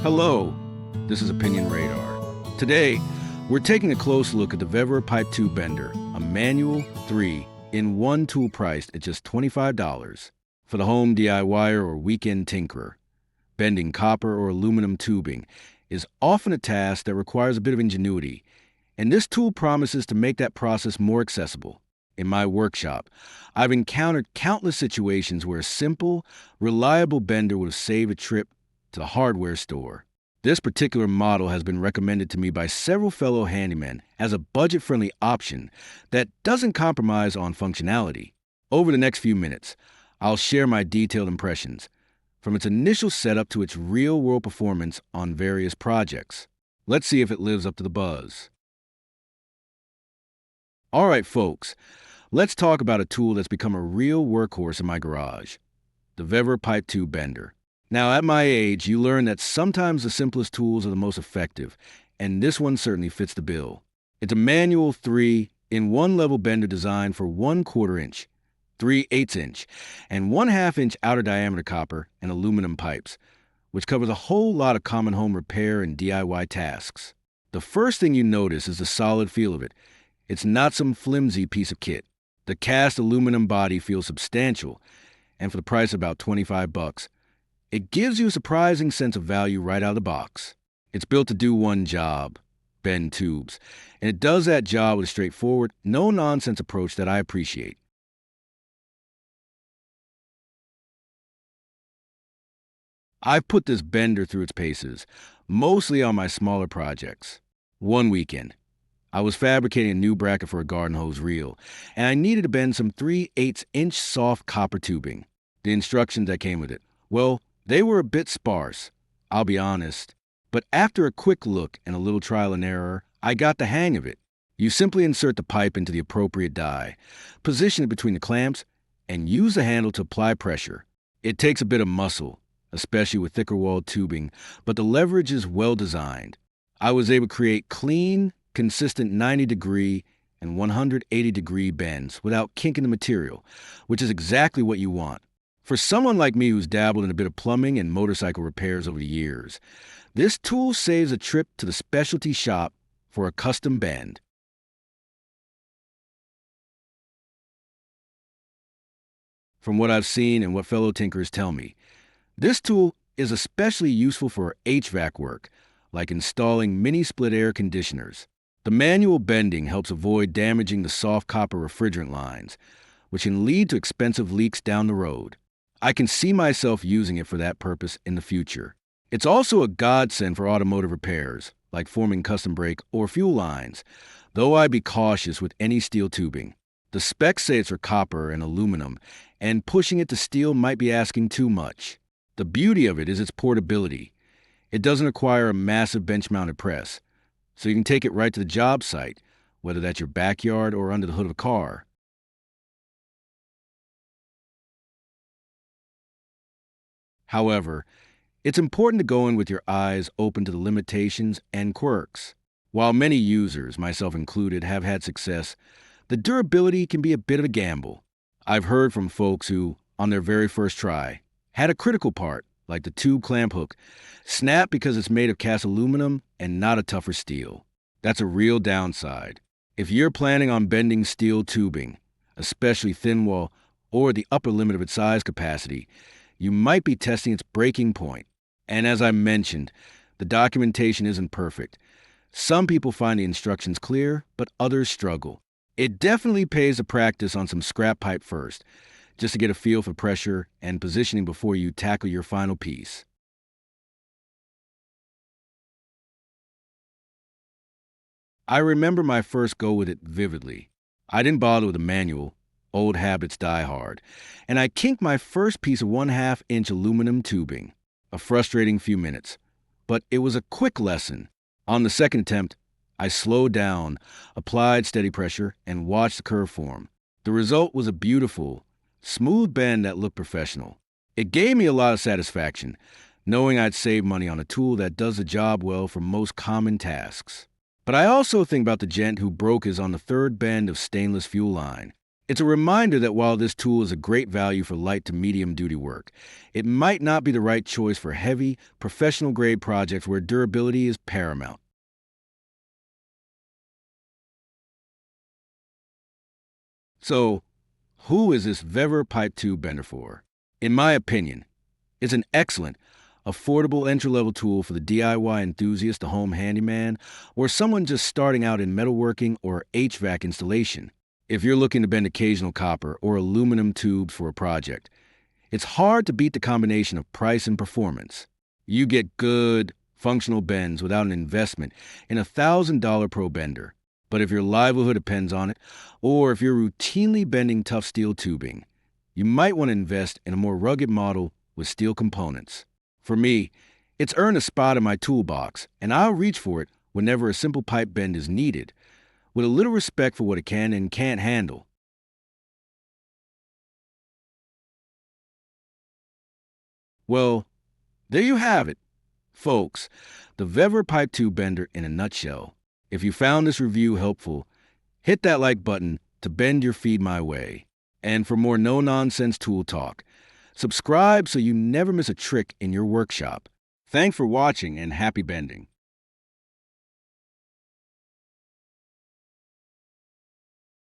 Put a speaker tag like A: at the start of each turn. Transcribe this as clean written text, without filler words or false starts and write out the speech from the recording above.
A: Hello, this is Opinion Radar. Today, we're taking a close look at the VEVOR Pipe Tube Bender, a manual 3-in-1 tool priced at just $25 for the home DIYer or weekend tinkerer. Bending copper or aluminum tubing is often a task that requires a bit of ingenuity, and this tool promises to make that process more accessible. In my workshop, I've encountered countless situations where a simple, reliable bender would have saved a trip to the hardware store. This particular model has been recommended to me by several fellow handymen as a budget-friendly option that doesn't compromise on functionality. Over the next few minutes, I'll share my detailed impressions, from its initial setup to its real-world performance on various projects. Let's see if it lives up to the buzz. All right, folks, let's talk about a tool that's become a real workhorse in my garage, the VEVOR Pipe Tube Bender. Now, at my age, you learn that sometimes the simplest tools are the most effective, and this one certainly fits the bill. It's a manual 3-in-1 level bender designed for 1/4 inch, 3/8 inch, and 1/2 inch outer diameter copper and aluminum pipes, which covers a whole lot of common home repair and DIY tasks. The first thing you notice is the solid feel of it. It's not some flimsy piece of kit. The cast aluminum body feels substantial, and for the price of about $25, it gives you a surprising sense of value right out of the box. It's built to do one job, bend tubes, and it does that job with a straightforward, no-nonsense approach that I appreciate. I've put this bender through its paces, mostly on my smaller projects. One weekend, I was fabricating a new bracket for a garden hose reel, and I needed to bend some 3/8 inch soft copper tubing. The instructions that came with it, well, they were a bit sparse, I'll be honest, but after a quick look and a little trial and error, I got the hang of it. You simply insert the pipe into the appropriate die, position it between the clamps, and use the handle to apply pressure. It takes a bit of muscle, especially with thicker walled tubing, but the leverage is well designed. I was able to create clean, consistent 90-degree and 180-degree bends without kinking the material, which is exactly what you want. For someone like me who's dabbled in a bit of plumbing and motorcycle repairs over the years, this tool saves a trip to the specialty shop for a custom bend. From what I've seen and what fellow tinkerers tell me, this tool is especially useful for HVAC work, like installing mini-split air conditioners. The manual bending helps avoid damaging the soft copper refrigerant lines, which can lead to expensive leaks down the road. I can see myself using it for that purpose in the future. It's also a godsend for automotive repairs, like forming custom brake or fuel lines, though I'd be cautious with any steel tubing. The specs say it's for copper and aluminum, and pushing it to steel might be asking too much. The beauty of it is its portability. It doesn't require a massive bench-mounted press, so you can take it right to the job site, whether that's your backyard or under the hood of a car. However, it's important to go in with your eyes open to the limitations and quirks. While many users, myself included, have had success, the durability can be a bit of a gamble. I've heard from folks who, on their very first try, had a critical part, like the tube clamp hook, snap because it's made of cast aluminum and not a tougher steel. That's a real downside. If you're planning on bending steel tubing, especially thin wall or the upper limit of its size capacity, you might be testing its breaking point. And as I mentioned, the documentation isn't perfect. Some people find the instructions clear, but others struggle. It definitely pays to practice on some scrap pipe first, just to get a feel for pressure and positioning before you tackle your final piece. I remember my first go with it vividly. I didn't bother with a manual. Old habits die hard, and I kinked my first piece of 1/2 inch aluminum tubing. A frustrating few minutes, but it was a quick lesson. On the second attempt, I slowed down, applied steady pressure, and watched the curve form. The result was a beautiful, smooth bend that looked professional. It gave me a lot of satisfaction, knowing I'd saved money on a tool that does the job well for most common tasks. But I also think about the gent who broke his on the third bend of stainless fuel line. It's a reminder that while this tool is a great value for light to medium duty work, it might not be the right choice for heavy, professional grade projects where durability is paramount. So, who is this VEVOR Pipe Tube Bender for? In my opinion, it's an excellent, affordable entry-level tool for the DIY enthusiast, the home handyman, or someone just starting out in metalworking or HVAC installation. If you're looking to bend occasional copper or aluminum tubes for a project, it's hard to beat the combination of price and performance. You get good, functional bends without an investment in a $1,000 pro bender. But if your livelihood depends on it, or if you're routinely bending tough steel tubing, you might want to invest in a more rugged model with steel components. For me, it's earned a spot in my toolbox, and I'll reach for it whenever a simple pipe bend is needed, with a little respect for what it can and can't handle. Well, there you have it, folks. The VEVOR Pipe Tube Bender in a nutshell. If you found this review helpful, hit that like button to bend your feed my way. And for more no-nonsense tool talk, subscribe so you never miss a trick in your workshop. Thanks for watching and happy bending.